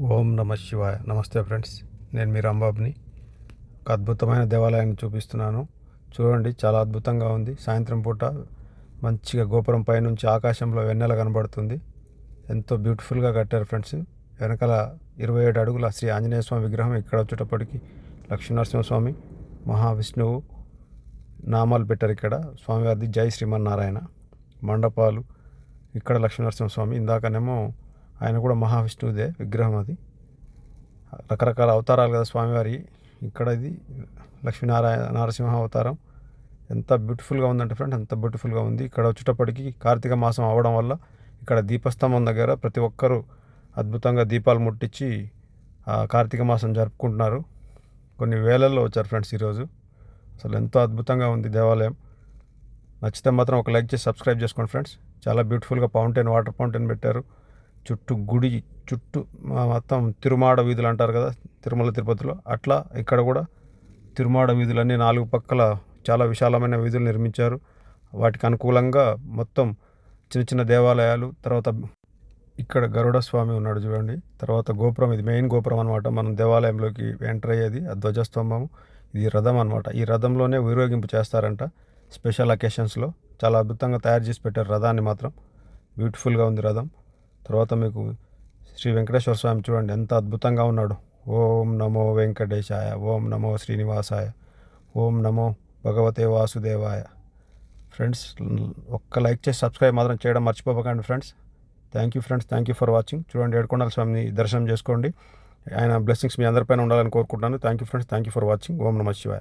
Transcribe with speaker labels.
Speaker 1: ఓం నమ శివాయ. నమస్తే ఫ్రెండ్స్, నేను మీ రాంబాబుని. ఒక అద్భుతమైన దేవాలయాన్ని చూపిస్తున్నాను. చూడండి, చాలా అద్భుతంగా ఉంది. సాయంత్రం పూట మంచిగా గోపురం పైనుంచి ఆకాశంలో వెన్నెల కనబడుతుంది. ఎంతో బ్యూటిఫుల్గా కట్టారు ఫ్రెండ్స్. వెనకాల 27 అడుగుల శ్రీ ఆంజనేయ స్వామి విగ్రహం. ఇక్కడ వచ్చేటప్పటికి లక్ష్మీనరసింహస్వామి, మహావిష్ణువు నామాలు పెట్టారు. ఇక్కడ స్వామివారిది జై శ్రీమన్నారాయణ. మండపాలు ఇక్కడ లక్ష్మీనరసింహస్వామి. ఇందాకనేమో ఆయన కూడా మహావిష్ణువుదే విగ్రహం. అది రకరకాల అవతారాలు కదా స్వామివారి. ఇక్కడ ఇది నరసింహ అవతారం. ఎంత బ్యూటిఫుల్గా ఉందంటే ఫ్రెండ్స్, ఎంత బ్యూటిఫుల్గా ఉంది. ఇక్కడ వచ్చేటప్పటికి కార్తీక మాసం అవడం వల్ల ఇక్కడ దీపస్తంభం దగ్గర ప్రతి ఒక్కరూ అద్భుతంగా దీపాలు ముట్టించి కార్తీక మాసం జరుపుకుంటున్నారు. కొన్ని వేలల్లో వచ్చారు ఫ్రెండ్స్ ఈరోజు. అసలు ఎంతో అద్భుతంగా ఉంది దేవాలయం. నచ్చితే మాత్రం ఒక లైక్ చేసి సబ్స్క్రైబ్ చేసుకోండి ఫ్రెండ్స్. చాలా బ్యూటిఫుల్గా వాటర్ ఫౌంటైన్ పెట్టారు. చుట్టూ గుడి చుట్టూ మొత్తం తిరుమాడ వీధులు అంటారు కదా తిరుమల తిరుపతిలో, అట్లా ఇక్కడ కూడా తిరుమాడ వీధులన్నీ 4 పక్కల చాలా విశాలమైన వీధులు నిర్మించారు. వాటికి అనుకూలంగా మొత్తం చిన్న చిన్న దేవాలయాలు. తర్వాత ఇక్కడ గరుడ స్వామి ఉన్నాడు చూడండి. తర్వాత గోపురం, ఇది మెయిన్ గోపురం అనమాట. మనం దేవాలయంలోకి ఎంటర్ అయ్యేది ఆ ధ్వజస్తంభం. ఇది రథం అనమాట. ఈ రథంలోనే ఊరేగింపు చేస్తారంట స్పెషల్ అకేషన్స్లో. చాలా అద్భుతంగా తయారు చేసి పెట్టారు రథాన్ని మాత్రం. బ్యూటిఫుల్గా ఉంది రథం. తర్వాత మీకు శ్రీ వెంకటేశ్వర స్వామి చూడండి, ఎంత అద్భుతంగా ఉన్నాడు. ఓం నమో వెంకటేశాయ, ఓం నమో శ్రీనివాసాయ, ఓం నమో భగవతే వాసుదేవాయ. ఫ్రెండ్స్, ఒక్క లైక్ చేసి సబ్స్క్రైబ్ మాత్రం చేయడం మర్చిపోకండి friends. Thank you friends, thank you for watching. చూడండి, ఏడుకొండల స్వామిని దర్శనం చేసుకోండి. ఆయన బ్లెస్సింగ్స్ మీ అందరిపైన ఉండాలని కోరుకుంటున్నాను. Thank you friends, thank you for watching. ఓం నమ శివాయ.